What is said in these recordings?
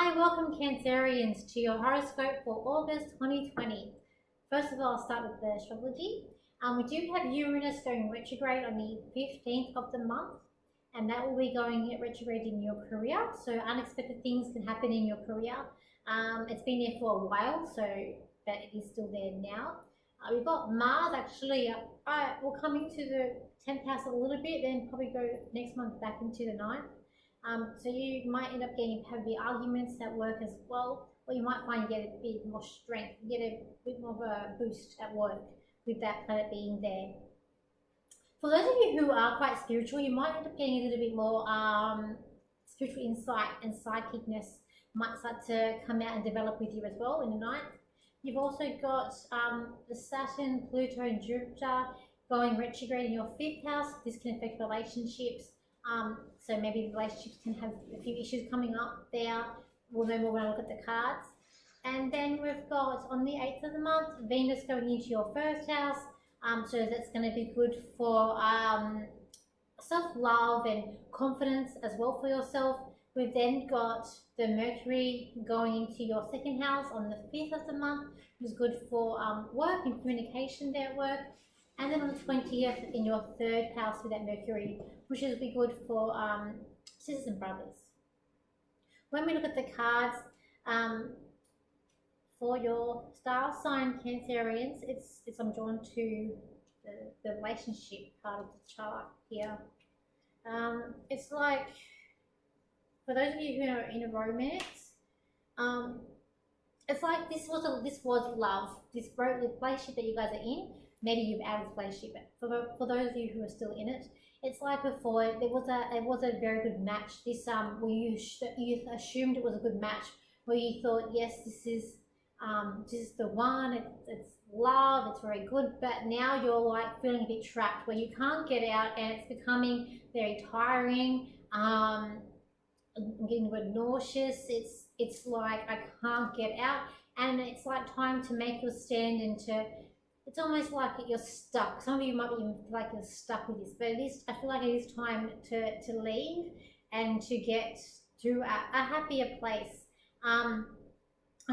Hi, welcome Cancerians to your horoscope for August 2020. First of all, I'll start with the astrology. We do have Uranus going retrograde on the 15th of the month, and that will be going retrograde in your career. So unexpected things can happen in your career. It's been there for a while, so but it is still there now. We've got Mars actually. Will come into the 10th house a little bit, then probably go next month back into the ninth. So you might end up getting heavy arguments at work as well, or you might find you get a bit more strength, you get a bit more of a boost at work with that planet being there. For those of you who are quite spiritual, you might end up getting a little bit more spiritual insight and psychicness might start to come out and develop with you as well in the ninth. You've also got the Saturn, Pluto, and Jupiter going retrograde in your fifth house. This can affect relationships. So maybe relationships can have a few issues coming up there. We'll know more when I look at the cards. And then we've got on the 8th of the month, Venus going into your first house. So that's going to be good for self-love and confidence as well for yourself. We've then got the Mercury going into your second house on the 5th of the month, which is good for work and communication there at work. And then on the 20th in your third house with that Mercury, which will be good for sisters and brothers. When we look at the cards for your star sign Cancerians, I'm drawn to the relationship part of the chart here. It's like, for those of you who are in a romance, it's like this was love, this relationship that you guys are in. Maybe you've added this relationship, but for those of you who are still in it, it's like before it was a very good match. This where you assumed it was a good match, where you thought, yes, this is the one. It's love. It's very good, but now you're like feeling a bit trapped, where you can't get out, and it's becoming very tiring. I'm getting a bit nauseous. It's like I can't get out, and it's like time to make your stand and to. It's almost like you're stuck. Some of you might be even feel like you're stuck with this, but I feel like it is time to leave and to get to a happier place. I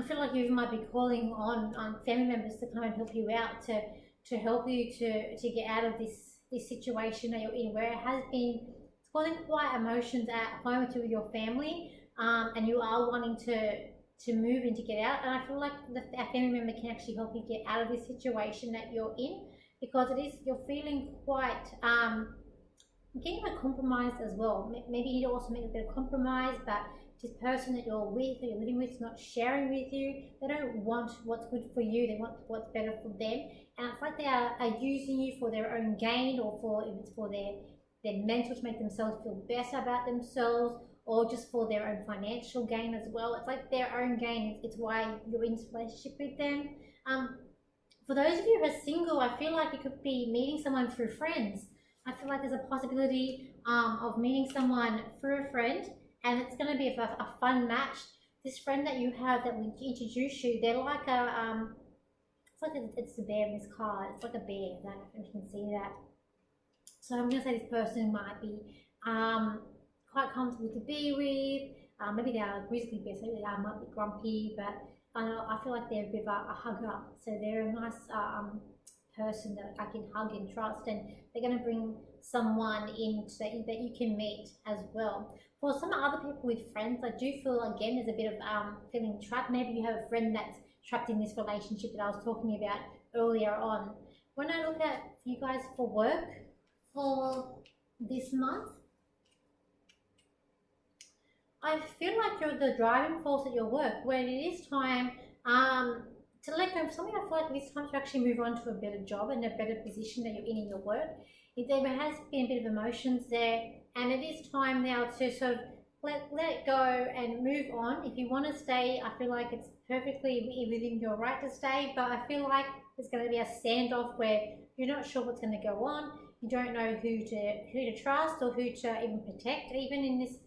feel like you might be calling on family members to come and help you out, to help you to get out of this situation that you're in, where it has been causing quite emotions at home to your family, and you are wanting to move and to get out. And I feel like a family member can actually help you get out of this situation that you're in, because you're feeling quite getting a compromise as well. Maybe you need to also make a bit of compromise, but this person that you're with or you're living with is not sharing with you. They don't want what's good for you, they want what's better for them. And it's like they are using you for their own gain, or if it's for their mental, to make themselves feel better about themselves, or just for their own financial gain as well. It's like their own gain. It's why you're in this relationship with them. For those of you who are single, I feel like you could be meeting someone through friends. I feel like there's a possibility of meeting someone through a friend, and it's going to be a fun match. This friend that you have that will introduce you, they're like it's a bear in this card. It's like a bear. I don't know if you can see that. So I'm going to say this person might be quite comfortable to be with. Maybe they are a grizzly bear, so they might be grumpy, but I feel like they're a bit of a hugger. So they're a nice person that I can hug and trust, and they're going to bring someone in that you can meet as well. For some other people with friends, I do feel again there's a bit of feeling trapped. Maybe you have a friend that's trapped in this relationship that I was talking about earlier on. When I look at you guys for work for this month, I feel like you're the driving force at your work, where it is time to let go of something. I feel like it's time to actually move on to a better job and a better position that you're in your work. If there has been a bit of emotions there, and it is time now to sort of let it go and move on. If you want to stay, I feel like it's perfectly within your right to stay, but I feel like there's going to be a standoff where you're not sure what's going to go on. You don't know who to trust or who to even protect, even in this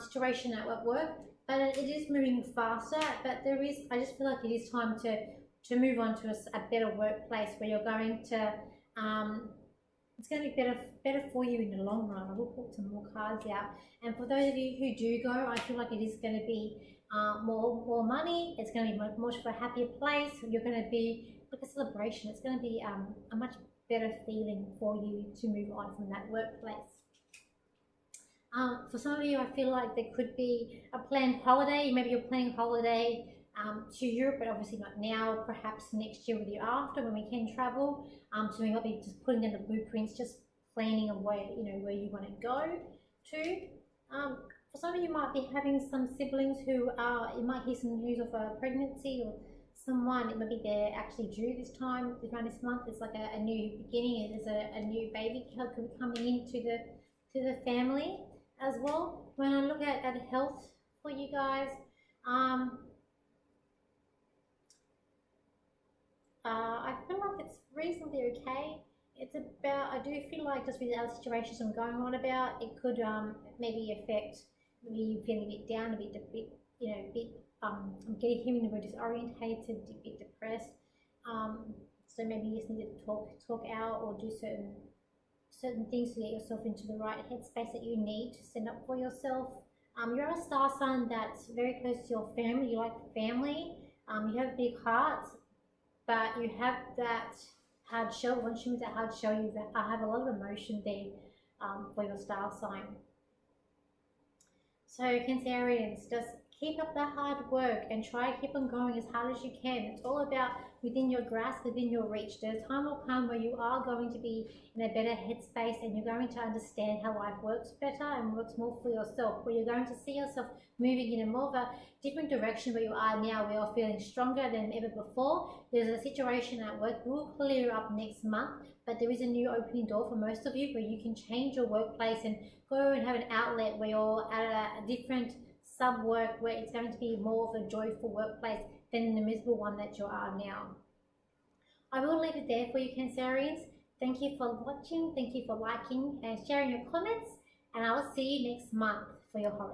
situation at work. But it is moving faster, but I just feel like it is time to move on to a better workplace, where you're going to it's going to be better for you in the long run. I will put some more cards out. And for those of you who do go, I feel like it is going to be more money. It's going to be much for a happier place. You're going to be like a celebration. It's going to be a much better feeling for you to move on from that workplace. For some of you, I feel like there could be a planned holiday. Maybe you're planning a holiday to Europe, but obviously not now. Perhaps next year or the year after, when we can travel. So we might be just putting in the blueprints, just planning away, where you want to go to. For some of you, might be having some siblings who you might hear some news of a pregnancy or someone. It might be they're actually due this time around this month. It's like a new beginning. There's a new baby coming into the family as well. When I look at health for you guys, I feel like it's reasonably okay. It's about, I do feel like just with the other situations I'm going on about, it could maybe affect, maybe you feeling a bit down, a bit I'm getting hearing the word disorientated, a bit depressed. So maybe you just need to talk out or do certain things to get yourself into the right headspace that you need to stand up for yourself. You're a star sign that's very close to your family. You like family. You have big hearts, but you have that hard shell. Once you move that hard shell, I have a lot of emotion there for your star sign. So Cancerians, just keep up the hard work and try to keep on going as hard as you can. It's all about within your grasp, within your reach. The time will come where you are going to be in a better headspace and you're going to understand how life works better and works more for yourself, where you're going to see yourself moving in a more of a different direction where you are now, where you're feeling stronger than ever before. There's a situation at work will clear up next month, but there is a new opening door for most of you where you can change your workplace and go and have an outlet where you're at a different sub-work where it's going to be more of a joyful workplace than the miserable one that you are now. I will leave it there for you, Cancerians. Thank you for watching, thank you for liking and sharing your comments, and I will see you next month for your horoscope.